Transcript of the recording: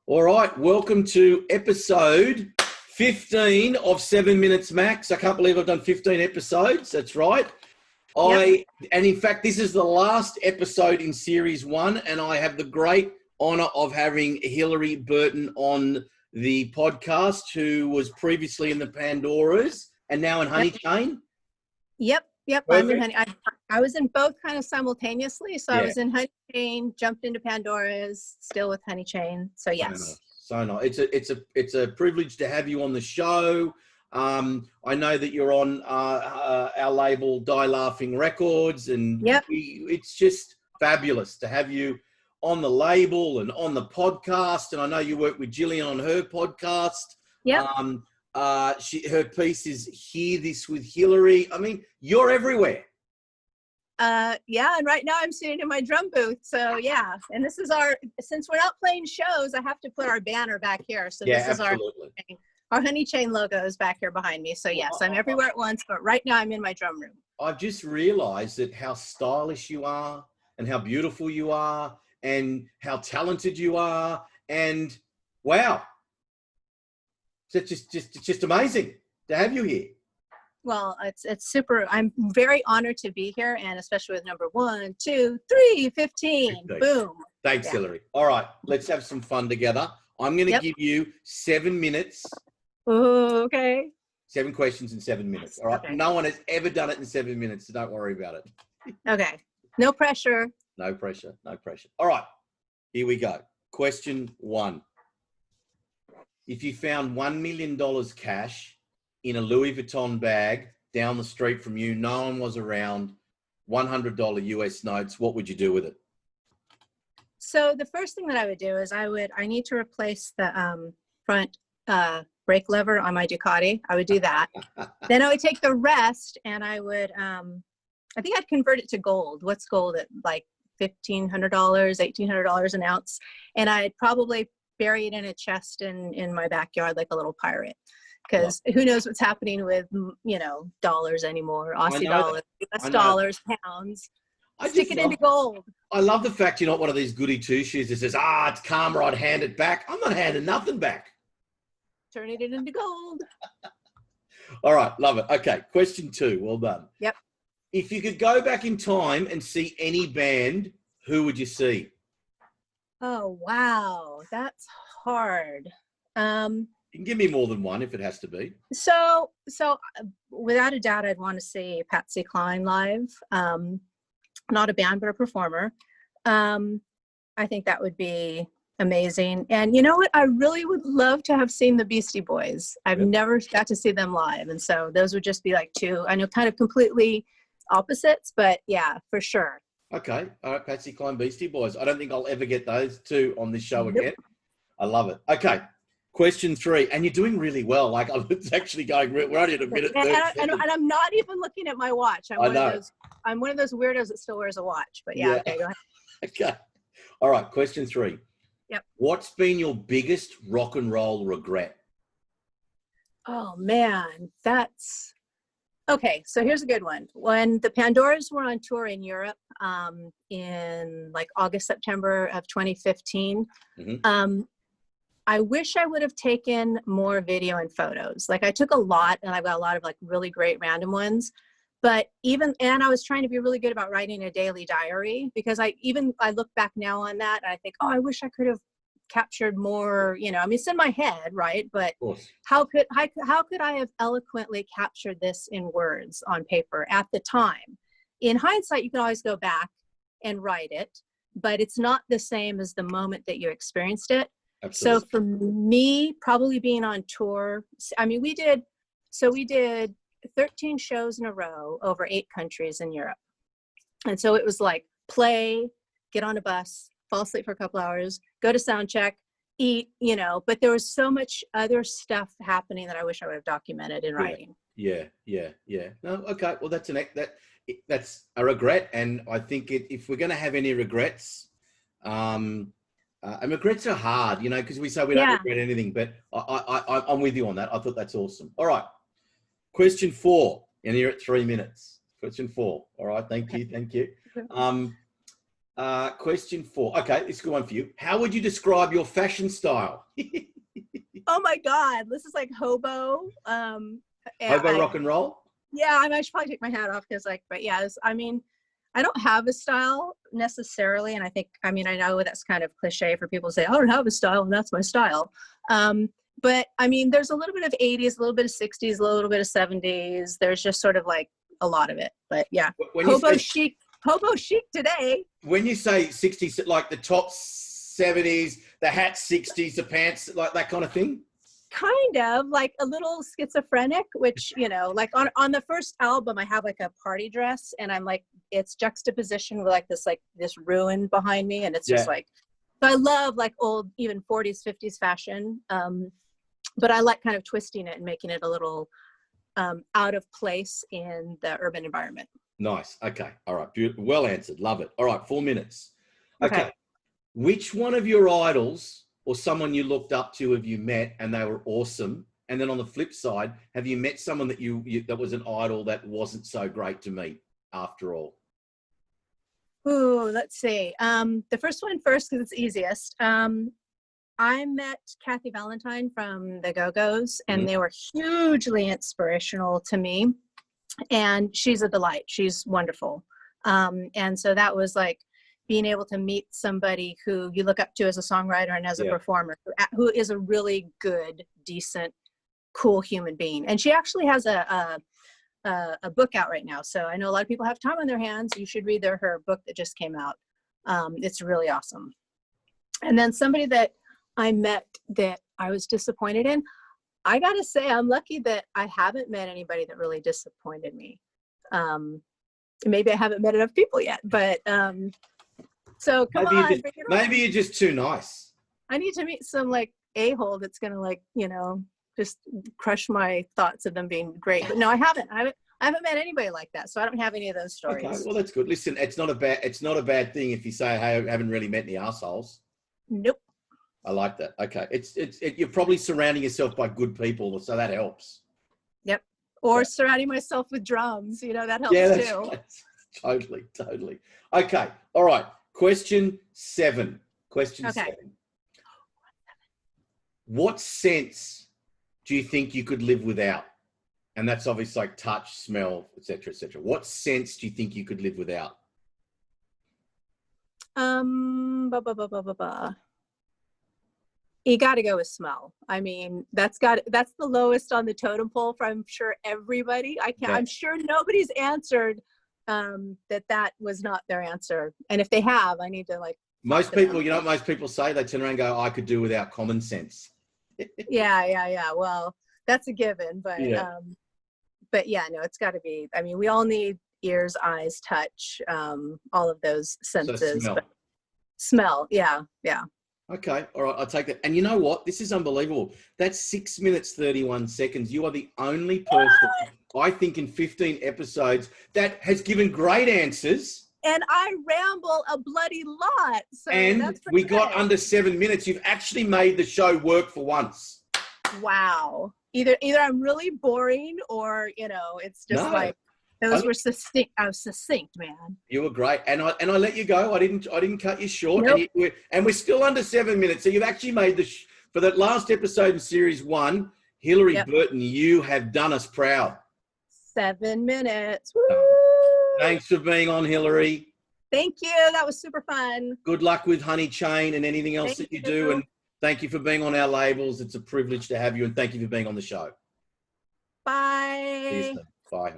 All right, welcome to episode 15 of 7 Minutes Max. I can't believe I've done 15 episodes. That's right. And in fact, this is the last episode in series 1, and I have the great honor of having Hillary Burton on the podcast, who was previously in the Pandoras and now in honeychain. Yep. I'm in honey. I was in both kind of simultaneously. So I was in honeychain, jumped into Pandoras, still with honeychain. So yes. So nice. It's a privilege to have you on the show. I know that you're on our label Die Laughing Records, and it's just fabulous to have you on the label and on the podcast. And I know you work with Gillian on her podcast. Her piece is Hear This with Hillary. I mean, you're everywhere. And right now I'm sitting in my drum booth. So and this is since we're not playing shows, I have to put our banner back here. So this is our honeychain logo is back here behind me. So yes, I'm everywhere at once, but right now I'm in my drum room. I've just realized that how stylish you are and how beautiful you are and how talented you are. And wow. It's just amazing to have you here. Well, it's super. I'm very honored to be here, and especially with number 1, 2, 3, 15. Boom. Thanks, Hillary. All right, let's have some fun together. I'm going to give you 7 minutes. Oh, okay. 7 questions in 7 minutes. All right. Okay. No one has ever done it in 7 minutes, so don't worry about it. Okay. No pressure. No pressure. All right. Here we go. Question 1. If you found $1 million cash in a Louis Vuitton bag down the street from you, no one was around, $100 US notes, what would you do with it? So the first thing that I would do is I need to replace the front brake lever on my Ducati. I would do that. Then I would take the rest and I would, I think I'd convert it to gold. What's gold at like $1,500, $1,800 an ounce? And I'd probably bury it in a chest in my backyard like a little pirate, because who knows what's happening with dollars anymore, Aussie dollars, US dollars, pounds. Stick it into gold. I love the fact you're not one of these goody two-shoes that says, it's karma, I'd hand it back. I'm not handing nothing back. Turning it into gold. All right, love it. Okay, question 2. Well done. Yep. If you could go back in time and see any band, who would you see? Oh, wow. That's hard. You can give me more than one if it has to be. So without a doubt, I'd want to see Patsy Cline live. Not a band, but a performer. I think that would be amazing. And you know what? I really would love to have seen the Beastie Boys. I've never got to see them live. And so those would just be like 2, I know, kind of completely opposites, but yeah, for sure. Okay. All right. Patsy Cline, Beastie Boys. I don't think I'll ever get those 2 on this show again. I love it. Okay. Question 3. And you're doing really well. Like, it's actually going, we're only at a minute. And I'm not even looking at my watch. I'm one of those weirdos that still wears a watch, but yeah. Okay, go ahead. Okay. All right. Question 3. Yep. What's been your biggest rock and roll regret? Oh man, okay, so here's a good one. When the Pandoras were on tour in Europe in like August, September of 2015, I wish I would have taken more video and photos. Like I took a lot, and I've got a lot of like really great random ones. But and I was trying to be really good about writing a daily diary, because I look back now on that and I think, I wish I could have captured more, I mean, it's in my head, right? But how could I have eloquently captured this in words on paper at the time? In hindsight, you can always go back and write it, but it's not the same as the moment that you experienced it. Absolutely. So for me, probably being on tour, I mean, we did 13 shows in a row over 8 countries in Europe. And so it was like play, get on a bus, fall asleep for a couple hours, go to sound check, eat, but there was so much other stuff happening that I wish I would have documented in writing. Yeah. No, okay. Well, that's a regret. And I think if we're going to have any regrets, and regrets are hard, because we say we don't regret anything, but I'm with you on that. I thought that's awesome. All right. Question 4, and you're at 3 minutes. Question 4. All right. Thank you. Question 4. Okay, this is a good one for you. How would you describe your fashion style? Oh my God, this is like hobo. Hobo rock and roll? Yeah, I should probably take my hat off because but yeah, I mean, I don't have a style necessarily. And I know that's kind of cliche for people to say, I don't have a style and that's my style. But I mean, there's a little bit of 80s, a little bit of 60s, a little bit of 70s. There's just sort of like a lot of it, but yeah. Hobo chic today. When you say 60s, like the top 70s, the hat 60s, the pants, like that kind of thing? Kind of like a little schizophrenic, which, like on the first album, I have like a party dress and I'm like, it's juxtaposition with like this ruin behind me. And it's just like, so I love like old, even 40s, 50s fashion. But I like kind of twisting it and making it a little out of place in the urban environment. Nice. Okay. All right. Beautiful. Well answered. Love it. All right. 4 minutes. Okay. Which one of your idols or someone you looked up to have you met and they were awesome? And then on the flip side, have you met someone that that was an idol that wasn't so great to meet after all? Ooh, let's see. The first one first, because it's easiest. I met Kathy Valentine from the Go-Go's, and they were hugely inspirational to me. And she's a delight. She's wonderful. And so that was like being able to meet somebody who you look up to as a songwriter and as a performer, who is a really good, decent, cool human being. And she actually has a book out right now. So I know a lot of people have time on their hands. You should read her book that just came out. It's really awesome. And then somebody that I met that I was disappointed in, I got to say, I'm lucky that I haven't met anybody that really disappointed me. Maybe I haven't met enough people yet, but so come on. Maybe you're just too nice. I need to meet some like a-hole that's going to like, just crush my thoughts of them being great. But no, I haven't met anybody like that. So I don't have any of those stories. Okay, well, that's good. Listen, it's not a bad thing if you say, hey, I haven't really met any assholes. Nope. I like that. Okay. You're probably surrounding yourself by good people, so that helps. Yep. Or surrounding myself with drums, that helps too. Right. Totally. Okay. All right. Question 7. Question 7. What sense do you think you could live without? And that's obviously like touch, smell, etc., etc. What sense do you think you could live without? You got to go with smell. I mean, that's the lowest on the totem pole for, I'm sure, everybody. I'm sure nobody's answered that was not their answer. And if they have, I need to like. Most people, you know what most people say? They turn around and go, I could do without common sense. Yeah. Well, that's a given, but no, it's got to be. I mean, we all need ears, eyes, touch, all of those senses. So smell. Yeah. Okay. All right. I'll take that. And you know what? This is unbelievable. That's 6 minutes, 31 seconds. You are the only person, I think, in 15 episodes that has given great answers. And I ramble a bloody lot. So and we got under 7 minutes. You've actually made the show work for once. Wow. Either I'm really boring or, it's just like, those were succinct. I was succinct, man. You were great, and I let you go. I didn't cut you short, nope. and we're still under 7 minutes. So you've actually made for that last episode in series 1, Hillary Burton. You have done us proud. 7 minutes. Woo! Thanks for being on, Hillary. Thank you. That was super fun. Good luck with honeychain and anything else that you do, and thank you for being on our labels. It's a privilege to have you, and thank you for being on the show. Bye. Cheers, bye.